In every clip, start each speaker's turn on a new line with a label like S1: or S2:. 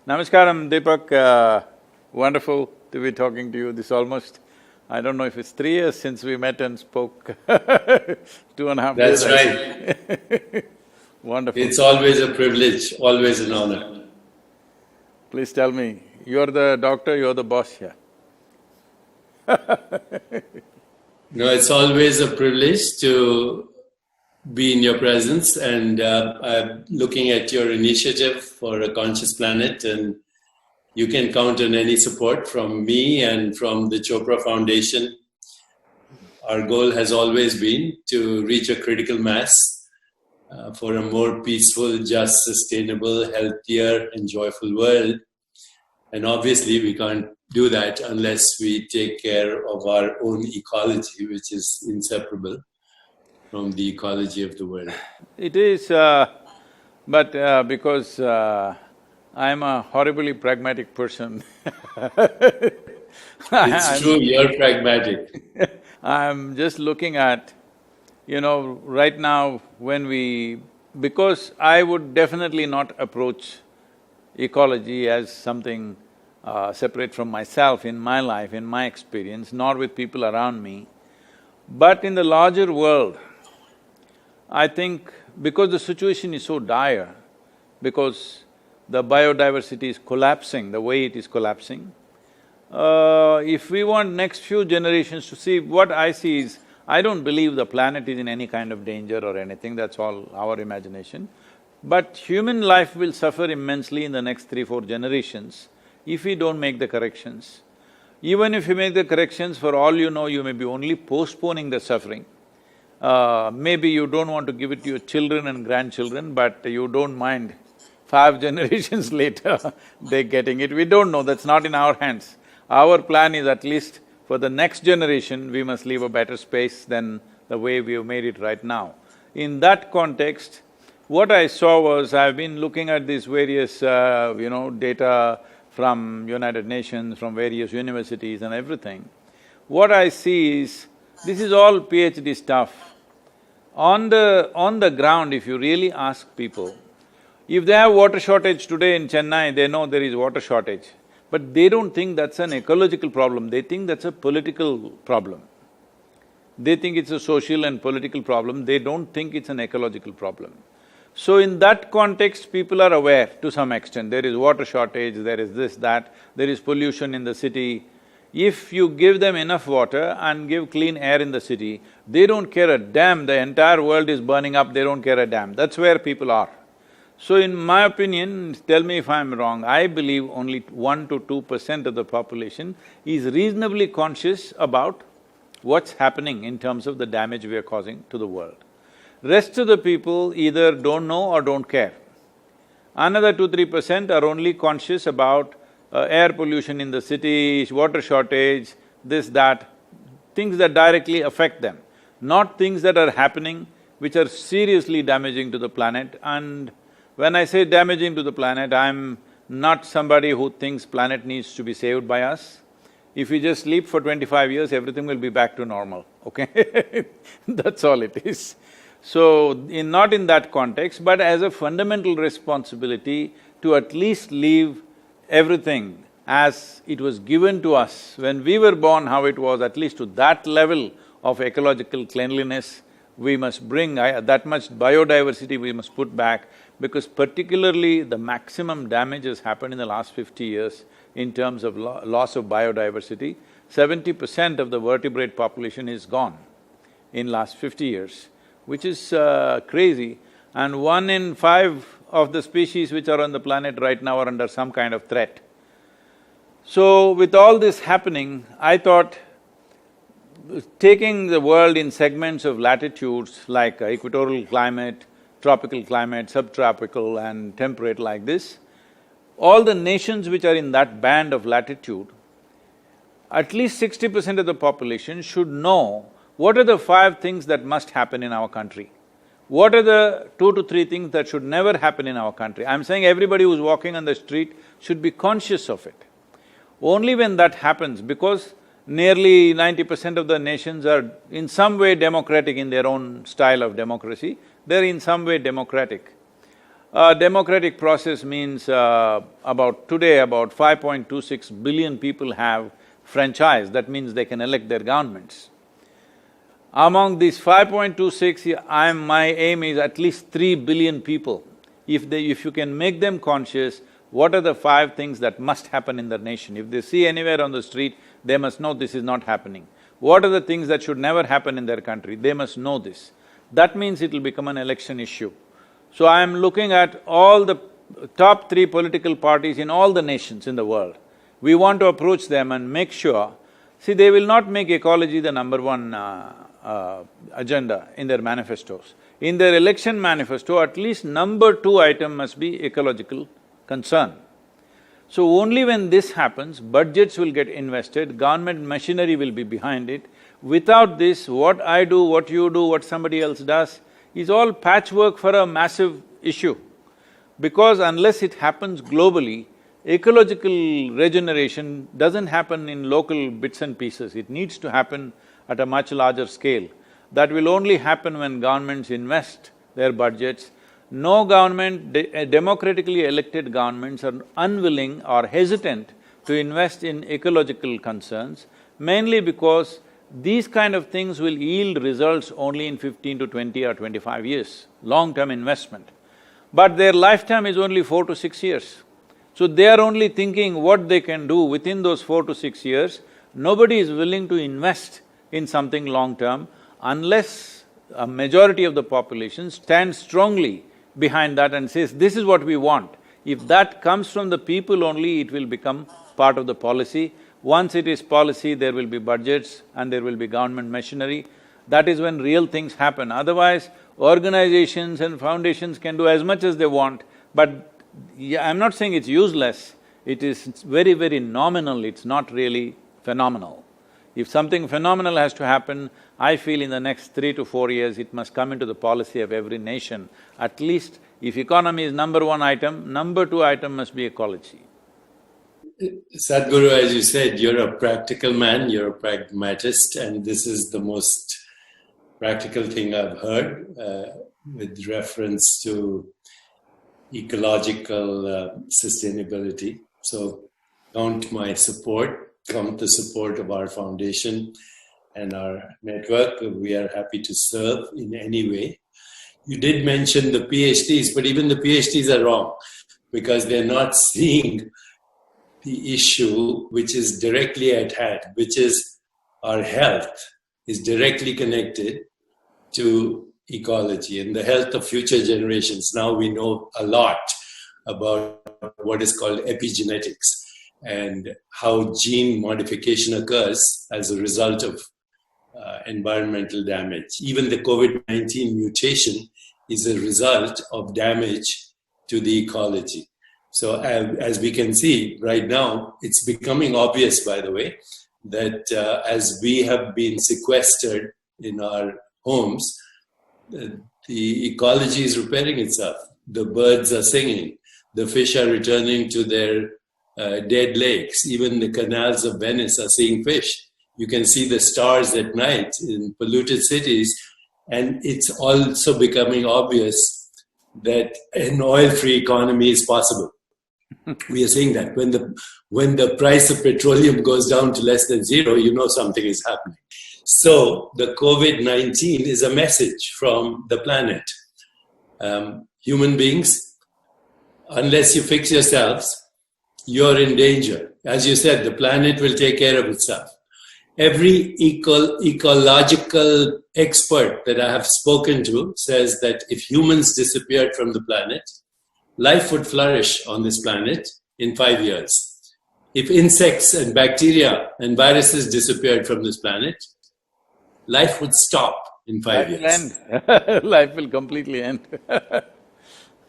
S1: Namaskaram, Deepak. Wonderful to be talking to you. This almost, I don't know if it's 3 years since we met and spoke 2.5 years.
S2: That's right.
S1: Wonderful.
S2: It's always a privilege, always an honor.
S1: Please tell me, you're the doctor, you're the boss here.
S2: No, it's always a privilege to be in your presence, and I'm looking at your initiative for a conscious planet, and you can count on any support from me and from the Chopra Foundation. Our goal has always been to reach a critical mass for a more peaceful, just, sustainable, healthier and joyful world. And obviously we can't do that unless we take care of our own ecology, which is inseparable from the ecology of the world.
S1: It is, but because I'm a horribly pragmatic person
S2: It's true, you're pragmatic.
S1: I'm just looking at, right now because I would definitely not approach ecology as something separate from myself in my life, in my experience, nor with people around me. But in the larger world, I think because the situation is so dire, because the biodiversity is collapsing the way it is collapsing, if we want next few generations to see, what I see is, I don't believe the planet is in any kind of danger or anything, that's all our imagination. But human life will suffer immensely in the next 3-4 generations if we don't make the corrections. Even if you make the corrections, for all you know, you may be only postponing the suffering. Maybe you don't want to give it to your children and grandchildren, but you don't mind 5 generations later they're getting it. We don't know, that's not in our hands. Our plan is at least for the next generation, we must leave a better space than the way we have made it right now. In that context, what I saw was, I've been looking at these various, data from United Nations, from various universities and everything. What I see is, this is all PhD stuff. On the ground, if you really ask people, if they have water shortage today in Chennai, they know there is water shortage. But they don't think that's an ecological problem, they think that's a political problem. They think it's a social and political problem, they don't think it's an ecological problem. So in that context, people are aware to some extent, there is water shortage, there is this, that, there is pollution in the city. If you give them enough water and give clean air in the city, they don't care a damn, the entire world is burning up, they don't care a damn, that's where people are. So in my opinion, tell me if I'm wrong, I believe only 1 to 2% of the population is reasonably conscious about what's happening in terms of the damage we are causing to the world. Rest of the people either don't know or don't care. Another 2-3% are only conscious about air pollution in the city, water shortage, this, that, things that directly affect them, not things that are happening which are seriously damaging to the planet. And when I say damaging to the planet, I'm not somebody who thinks planet needs to be saved by us. If we just sleep for 25 years, everything will be back to normal, okay? That's all it is. So, not in that context, but as a fundamental responsibility to at least leave everything as it was given to us when we were born, how it was, at least to that level of ecological cleanliness, we must bring that much biodiversity we must put back, because particularly the maximum damage has happened in the last 50 years in terms of loss of biodiversity. 70% of the vertebrate population is gone in last 50 years, which is crazy. And 1 in 5 of the species which are on the planet right now are under some kind of threat. So with all this happening, I thought taking the world in segments of latitudes like equatorial climate, tropical climate, subtropical and temperate like this, all the nations which are in that band of latitude, at least 60% of the population should know what are the 5 things that must happen in our country. What are the 2 to 3 things that should never happen in our country? I'm saying everybody who's walking on the street should be conscious of it. Only when that happens, because nearly 90% of the nations are in some way democratic in their own style of democracy, they're in some way democratic. Democratic process means about 5.26 billion people have franchise, that means they can elect their governments. Among these 5.26, my aim is at least 3 billion people. If you can make them conscious, what are the 5 things that must happen in the nation? If they see anywhere on the street, they must know this is not happening. What are the things that should never happen in their country? They must know this. That means it'll become an election issue. So I am looking at all the top 3 political parties in all the nations in the world. We want to approach them and make sure… See, they will not make ecology the number one agenda in their manifestos. In their election manifesto, at least number 2 item must be ecological concern. So only when this happens, budgets will get invested, government machinery will be behind it. Without this, what I do, what you do, what somebody else does, is all patchwork for a massive issue. Because unless it happens globally, ecological regeneration doesn't happen in local bits and pieces, it needs to happen at a much larger scale. That will only happen when governments invest their budgets. No government, democratically elected governments are unwilling or hesitant to invest in ecological concerns, mainly because these kind of things will yield results only in 15 to 20 or 25 years, long-term investment. But their lifetime is only 4 to 6 years. So they are only thinking what they can do within those 4 to 6 years. Nobody is willing to invest in something long-term unless a majority of the population stands strongly behind that and says, this is what we want. If that comes from the people only, it will become part of the policy. Once it is policy, there will be budgets and there will be government machinery. That is when real things happen. Otherwise, organizations and foundations can do as much as they want, but I'm not saying it's useless, it's very, very nominal, it's not really phenomenal. If something phenomenal has to happen, I feel in the next 3 to 4 years, it must come into the policy of every nation. At least if economy is number 1 item, number 2 item must be ecology.
S2: Sadhguru, as you said, you're a practical man, you're a pragmatist, and this is the most practical thing I've heard with reference to ecological sustainability. So count my support, count the support of our foundation and our network. We are happy to serve in any way. You did mention the PhDs, but even the PhDs are wrong because they're not seeing the issue which is directly at hand, which is our health is directly connected to ecology and the health of future generations. Now we know a lot about what is called epigenetics and how gene modification occurs as a result of environmental damage. Even the COVID-19 mutation is a result of damage to the ecology. So as we can see right now, it's becoming obvious, by the way, that as we have been sequestered in our homes, the ecology is repairing itself. The birds are singing. The fish are returning to their dead lakes. Even the canals of Venice are seeing fish. You can see the stars at night in polluted cities. And it's also becoming obvious that an oil-free economy is possible. We are seeing that when the price of petroleum goes down to less than 0, you know something is happening. So the COVID-19 is a message from the planet. Human beings, unless you fix yourselves, you're in danger. As you said, the planet will take care of itself. Every ecological expert that I have spoken to says that if humans disappeared from the planet, life would flourish on this planet in 5 years. If insects and bacteria and viruses disappeared from this planet, life would stop in 5 years.
S1: Life will end. Life will completely end.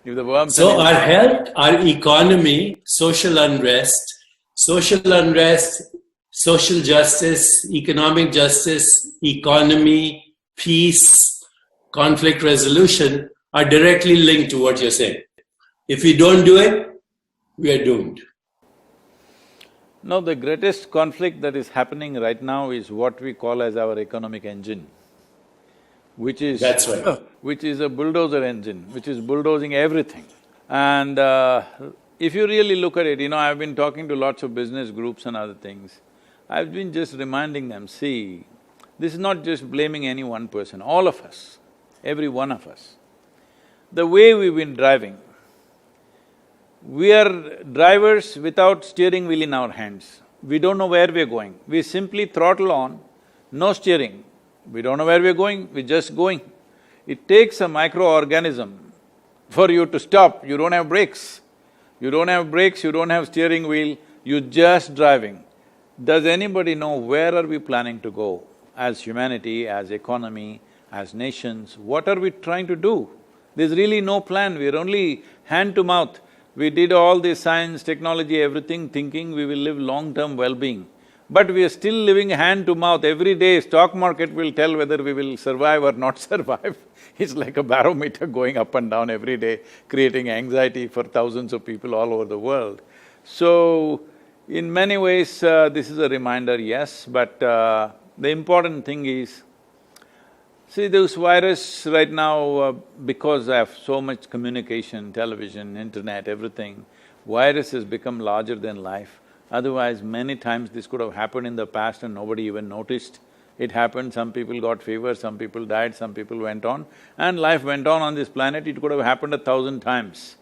S1: If the worms…
S2: So our health, our economy, social unrest, social justice, economic justice, economy, peace, conflict resolution are directly linked to what you're saying. If we don't do it, we are doomed.
S1: No, the greatest conflict that is happening right now is what we call as our economic engine, which is…
S2: That's right.
S1: Which is a bulldozer engine, which is bulldozing everything. And if you really look at it, I've been talking to lots of business groups and other things. I've been just reminding them, see, this is not just blaming any one person, all of us, every one of us. The way we've been driving, we are drivers without steering wheel in our hands. We don't know where we're going. We simply throttle on, no steering. We don't know where we're going, we're just going. It takes a microorganism for you to stop. You don't have brakes. You don't have brakes, you don't have steering wheel, you're just driving. Does anybody know where are we planning to go as humanity, as economy, as nations? What are we trying to do? There's really no plan, we're only hand to mouth. We did all this science, technology, everything, thinking we will live long-term well-being. But we are still living hand to mouth. Every day, stock market will tell whether we will survive or not survive. It's like a barometer going up and down every day, creating anxiety for thousands of people all over the world. So, in many ways, this is a reminder, yes, but the important thing is, see, this virus right now, because of so much communication, television, internet, everything, virus has become larger than life. Otherwise, many times this could have happened in the past and nobody even noticed. It happened, some people got fever, some people died, some people went on, and life went on this planet. It could have happened 1,000 times.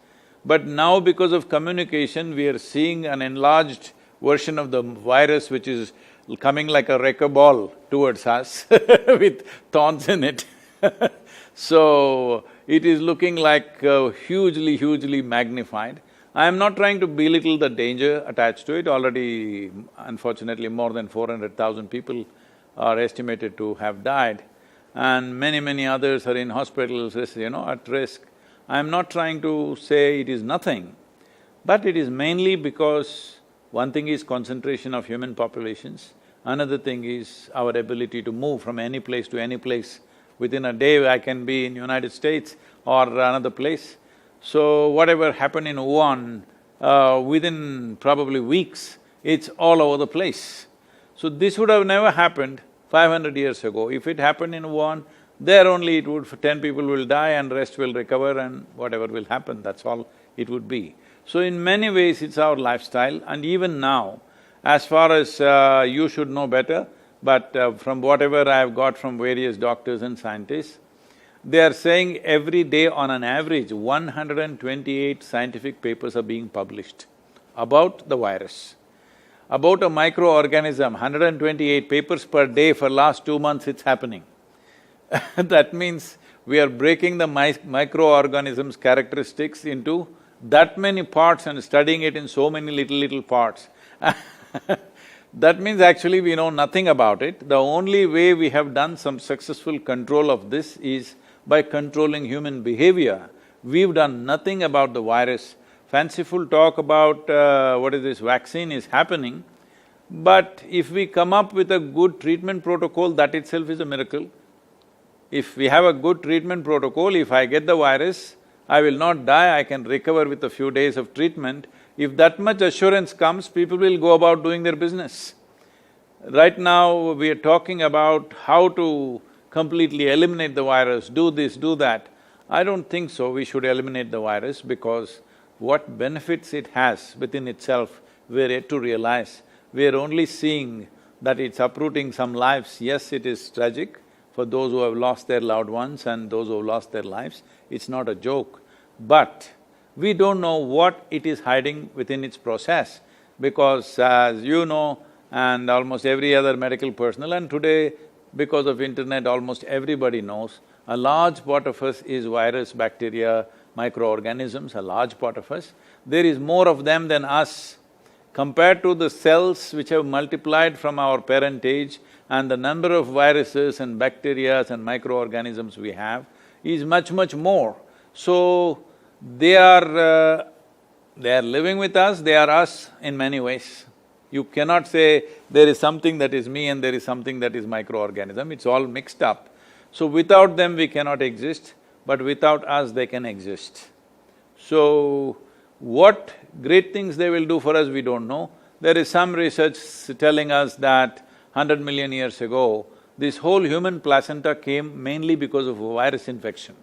S1: But now because of communication, we are seeing an enlarged version of the virus which is coming like a wrecking ball towards us with thorns in it. So, it is looking like hugely magnified. I am not trying to belittle the danger attached to it. Already, unfortunately, more than 400,000 people are estimated to have died, and many others are in hospitals, at risk. I am not trying to say it is nothing, but it is mainly because one thing is concentration of human populations, another thing is our ability to move from any place to any place. Within a day, I can be in United States or another place. So, whatever happened in Wuhan, within probably weeks, it's all over the place. So, this would have never happened 500 years ago. If it happened in Wuhan, there only it would… 10 people will die and rest will recover and whatever will happen, that's all it would be. So, in many ways, it's our lifestyle, and even now, as far as you should know better, but from whatever I've got from various doctors and scientists, they are saying every day on an average, 128 scientific papers are being published about the virus. About a microorganism, 128 papers per day for last 2 months it's happening. That means we are breaking the microorganism's characteristics into that many parts and studying it in so many little parts. That means actually we know nothing about it. The only way we have done some successful control of this is by controlling human behavior. We've done nothing about the virus. Fanciful talk about vaccine is happening, but if we come up with a good treatment protocol, that itself is a miracle. If we have a good treatment protocol, if I get the virus, I will not die, I can recover with a few days of treatment. If that much assurance comes, people will go about doing their business. Right now, we are talking about how to completely eliminate the virus, do this, do that. I don't think so, we should eliminate the virus because what benefits it has within itself, we're yet to realize. We're only seeing that it's uprooting some lives. Yes, it is tragic for those who have lost their loved ones and those who have lost their lives, it's not a joke. But we don't know what it is hiding within its process, because as you know, and almost every other medical personnel, and today because of internet almost everybody knows, a large part of us is virus, bacteria, microorganisms, a large part of us. There is more of them than us. Compared to the cells which have multiplied from our parentage and the number of viruses and bacteria and microorganisms we have is much more. So, they are living with us, they are us in many ways. You cannot say there is something that is me and there is something that is microorganism, it's all mixed up. So without them we cannot exist, but without us they can exist. So, what great things they will do for us, we don't know. There is some research telling us that 100 million years ago, this whole human placenta came mainly because of a virus infection.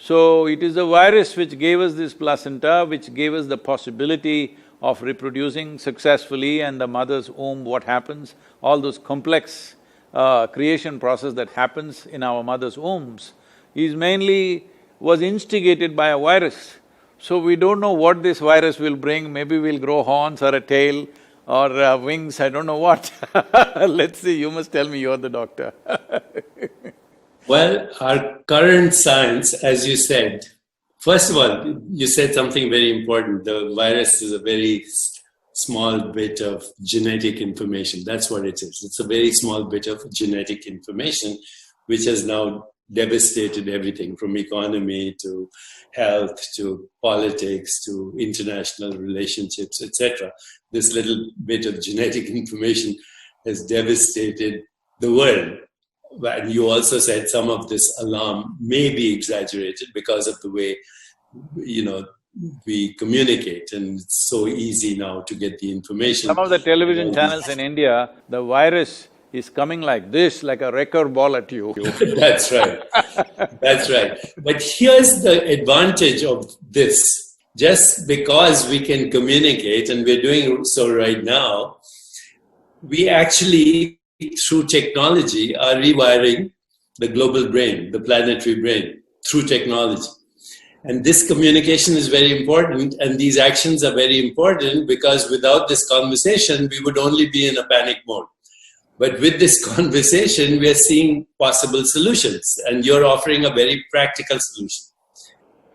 S1: So it is the virus which gave us this placenta, which gave us the possibility of reproducing successfully, and the mother's womb, what happens, all those complex creation process that happens in our mother's wombs was instigated by a virus. So we don't know what this virus will bring, maybe we'll grow horns or a tail or wings, I don't know what. Let's see, you must tell me, you're the doctor.
S2: Well, our current science, as you said, first of all, you said something very important. The virus is a very small bit of genetic information. That's what it is. It's a very small bit of genetic information which has now devastated everything from economy to health to politics to international relationships, etc. This little bit of genetic information has devastated the world. And you also said some of this alarm may be exaggerated because of the way, we communicate, and it's so easy now to get the information.
S1: Some of the television channels in India, the virus is coming like this, like a wrecker ball at you.
S2: That's right. That's right. But here's the advantage of this. Just because we can communicate, and we're doing so right now, we actually, through technology, are rewiring the global brain, the planetary brain, through technology. And this communication is very important, and these actions are very important, because without this conversation, we would only be in a panic mode. But with this conversation, we are seeing possible solutions, and you're offering a very practical solution.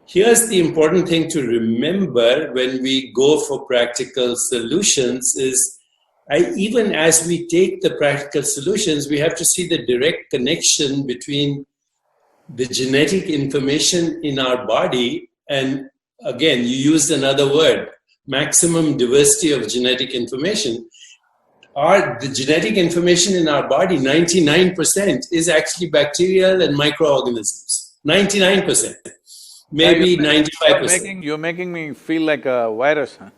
S2: Here's the important thing to remember when we go for practical solutions is, even as we take the practical solutions, we have to see the direct connection between the genetic information in our body, and again, you used another word, maximum diversity of genetic information. The genetic information in our body, 99% is actually bacterial and microorganisms. 99%, maybe 95%.
S1: You're making me feel like a virus, huh?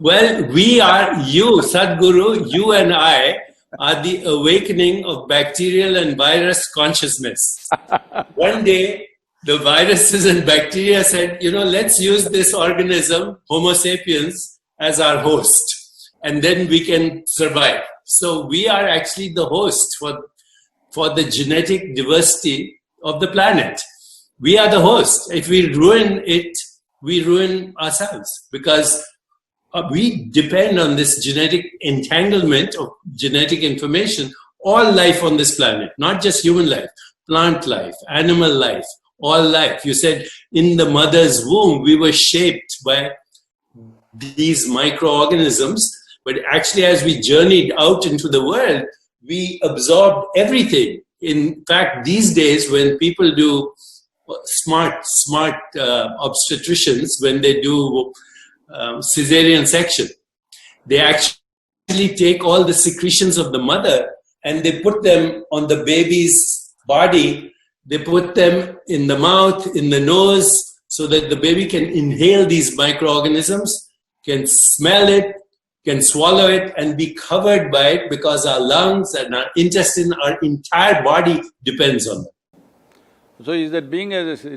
S2: Well, we are, you, Sadhguru, you and I are the awakening of bacterial and virus consciousness. One day, the viruses and bacteria said, let's use this organism, Homo sapiens, as our host, and then we can survive. So we are actually the host for the genetic diversity of the planet. We are the host. If we ruin it, we ruin ourselves, because we depend on this genetic entanglement of genetic information, all life on this planet, not just human life, plant life, animal life, all life. You said in the mother's womb, we were shaped by these microorganisms, but actually as we journeyed out into the world, we absorbed everything. In fact, these days when people do smart obstetricians, when they do cesarean section, they actually take all the secretions of the mother and they put them on the baby's body. They put them in the mouth, in the nose, so that the baby can inhale these microorganisms, can smell it, can swallow it, and be covered by it, because our lungs and our intestine, our entire body depends on them.
S1: So is that being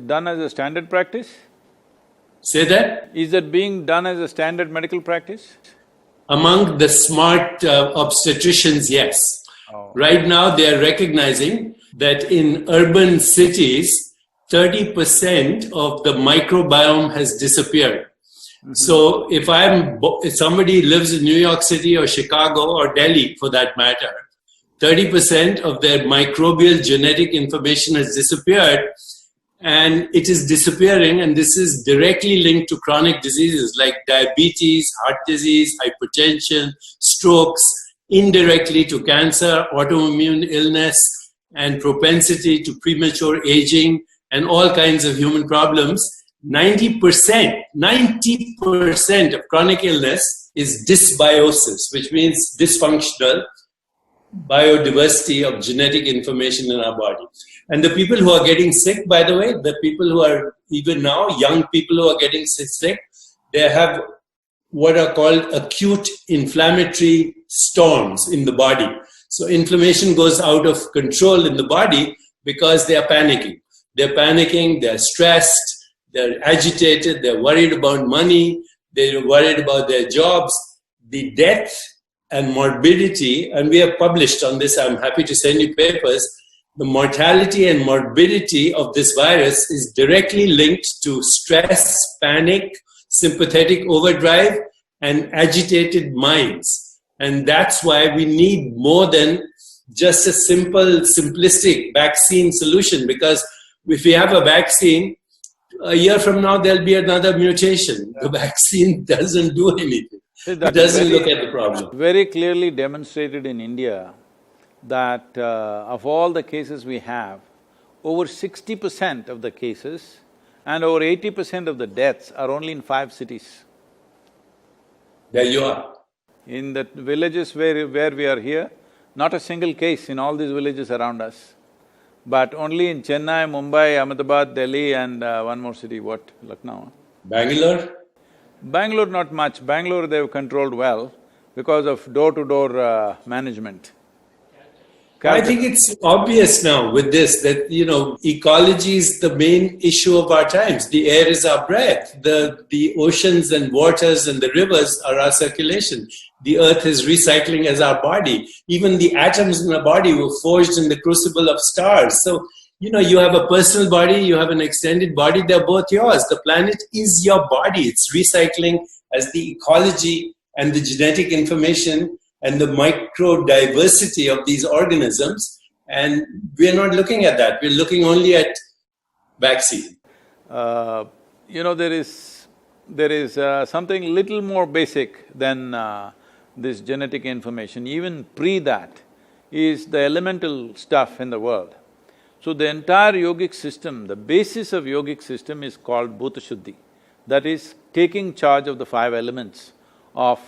S1: done as a standard practice?
S2: Say that?
S1: Is that being done as a standard medical practice?
S2: Among the smart obstetricians, yes.
S1: Oh.
S2: Right now, they are recognizing that in urban cities, 30% of the microbiome has disappeared. Mm-hmm. So if somebody lives in New York City or Chicago or Delhi, for that matter, 30% of their microbial genetic information has disappeared. And it is disappearing, and this is directly linked to chronic diseases like diabetes, heart disease, hypertension, strokes, indirectly to cancer, autoimmune illness, and propensity to premature aging, and all kinds of human problems. 90% of chronic illness is dysbiosis, which means dysfunctional biodiversity of genetic information in our body. And the people who are getting sick, by the way, the people who are even now, young people who are getting sick, they have what are called acute inflammatory storms in the body. So inflammation goes out of control in the body because they are panicking. they're panicking, they're stressed, they're agitated, they're worried about money, they're worried about their jobs. The death and morbidity, and we have published on this, I'm happy to send you papers, the mortality and morbidity of this virus is directly linked to stress, panic, sympathetic overdrive, and agitated minds. And that's why we need more than just a simple, simplistic vaccine solution, because if we have a vaccine, a year from now there'll be another mutation. The vaccine doesn't do anything. It doesn't look at the problem.
S1: Very clearly demonstrated in India that of all the cases we have, over 60% of the cases and over 80% of the deaths are only in 5 cities.
S2: There you are.
S1: In the villages where we are here, not a single case in all these villages around us. But only in Chennai, Mumbai, Ahmedabad, Delhi and one more city, what? Lucknow?
S2: Bangalore?
S1: Bangalore not much. Bangalore they've controlled well because of door-to-door management.
S2: I think it's obvious now with this that, ecology is the main issue of our times. The air is our breath. The oceans and waters and the rivers are our circulation. The earth is recycling as our body. Even the atoms in our body were forged in the crucible of stars. So, you have a personal body, you have an extended body, they're both yours. The planet is your body. It's recycling as the ecology and the genetic information and the micro diversity of these organisms, and we're not looking at that. We're looking only at vaccine.
S1: There is something little more basic than this genetic information. Even pre that is the elemental stuff in the world. So the entire yogic system, the basis of yogic system is called Bhuta Shuddhi. That is taking charge of the 5 elements of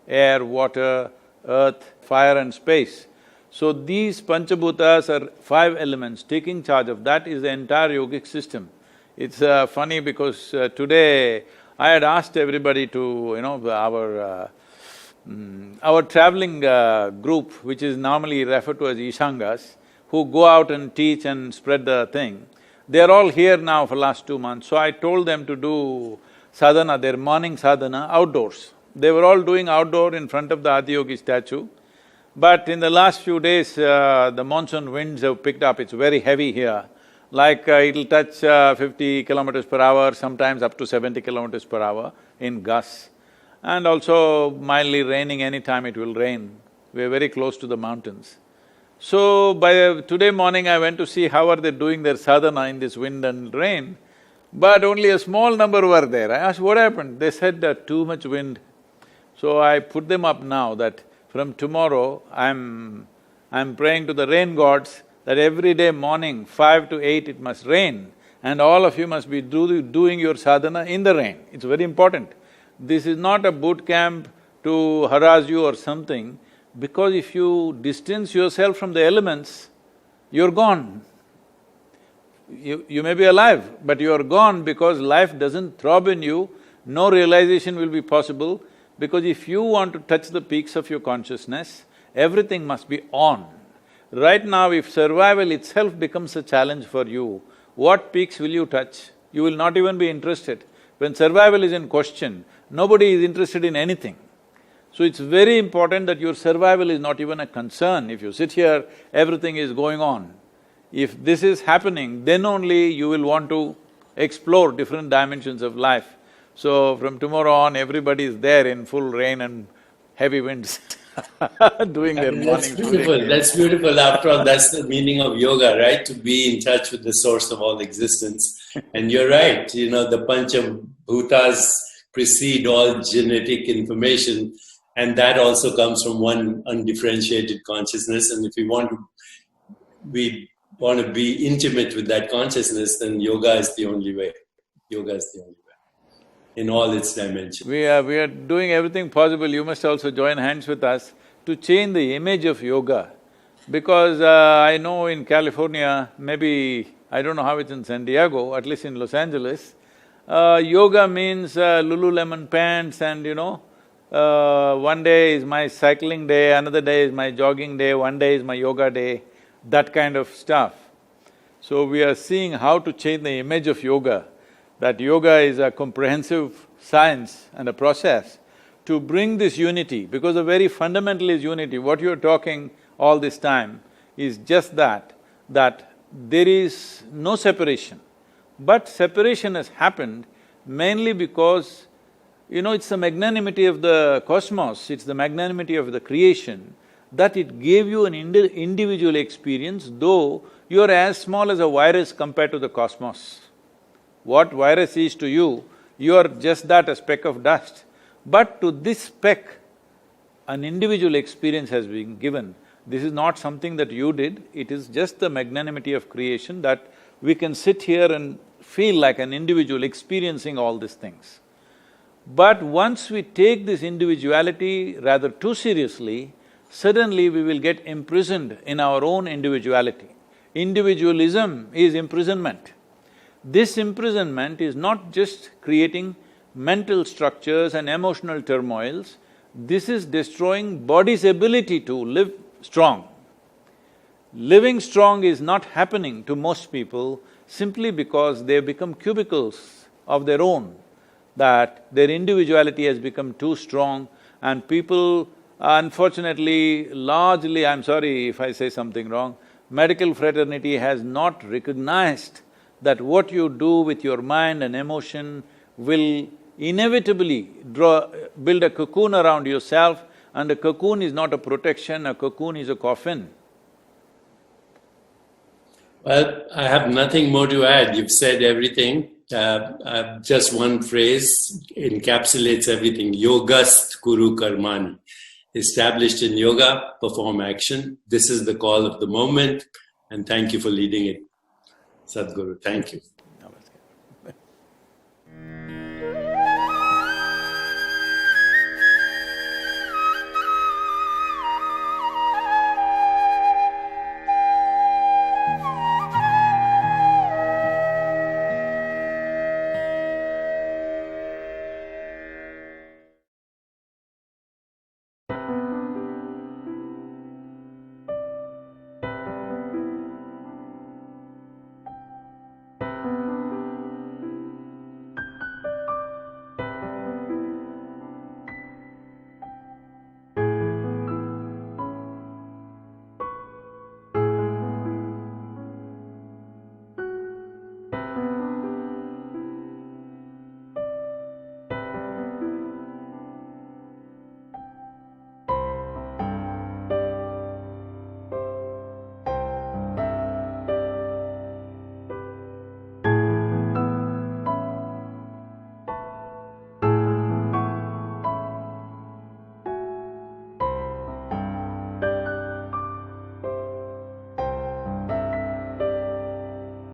S1: air, water, earth, fire and space. So these Panchabhutas are 5 elements, taking charge of that is the entire yogic system. It's funny because today I had asked everybody to, our traveling group, which is normally referred to as Ishangas, who go out and teach and spread the thing, they're all here now for last 2 months. So I told them to do sadhana, their morning sadhana outdoors. They were all doing outdoor in front of the Adiyogi statue. But in the last few days, the monsoon winds have picked up, it's very heavy here. Like it'll touch 50 kilometers per hour, sometimes up to 70 kilometers per hour in gusts. And also mildly raining, anytime it will rain. We're very close to the mountains. So by today morning I went to see how are they doing their sadhana in this wind and rain, but only a small number were there. I asked, what happened? They said too much wind. So I put them up now that from tomorrow I'm praying to the rain gods that every day morning 5 to 8 it must rain and all of you must be doing your sadhana in the rain. It's very important. This is not a boot camp to harass you or something, because if you distance yourself from the elements, you're gone. You may be alive, but you're gone because life doesn't throb in you, no realization will be possible, because if you want to touch the peaks of your consciousness, everything must be on. Right now, if survival itself becomes a challenge for you, what peaks will you touch? You will not even be interested. When survival is in question, nobody is interested in anything. So it's very important that your survival is not even a concern. If you sit here, everything is going on. If this is happening, then only you will want to explore different dimensions of life. So from tomorrow on, everybody is there in full rain and heavy winds doing their morning.
S2: That's beautiful. After all, that's the meaning of yoga, right? To be in touch with the source of all existence. And you're right, the Panchabhutas precede all genetic information. And that also comes from one undifferentiated consciousness. And if we want to be intimate with that consciousness, then yoga is the only way. Yoga is the only way in all its dimensions.
S1: We are doing everything possible. You must also join hands with us to change the image of yoga. Because I know in California, maybe I don't know how it's in San Diego, at least in Los Angeles, yoga means Lululemon pants and one day is my cycling day, another day is my jogging day, one day is my yoga day, that kind of stuff. So we are seeing how to change the image of yoga, that yoga is a comprehensive science and a process to bring this unity, because the very fundamental is unity. What you're talking all this time is just that there is no separation. But separation has happened mainly because, it's the magnanimity of the cosmos, it's the magnanimity of the creation, that it gave you an individual experience, though you're as small as a virus compared to the cosmos. What virus is to you, you're just that, a speck of dust. But to this speck, an individual experience has been given. This is not something that you did, it is just the magnanimity of creation that we can sit here and feel like an individual experiencing all these things. But once we take this individuality rather too seriously, suddenly we will get imprisoned in our own individuality. Individualism is imprisonment. This imprisonment is not just creating mental structures and emotional turmoils, this is destroying body's ability to live strong. Living strong is not happening to most people simply because they've become cubicles of their own, that their individuality has become too strong, and people, unfortunately, largely, I'm sorry if I say something wrong, medical fraternity has not recognized that what you do with your mind and emotion will inevitably build a cocoon around yourself, and a cocoon is not a protection, a cocoon is a coffin.
S2: Well, I have nothing more to add. You've said everything. Just one phrase encapsulates everything. Yogast Kuru Karmani. Established in yoga, perform action. This is the call of the moment, and thank you for leading it. Sadhguru, thank you.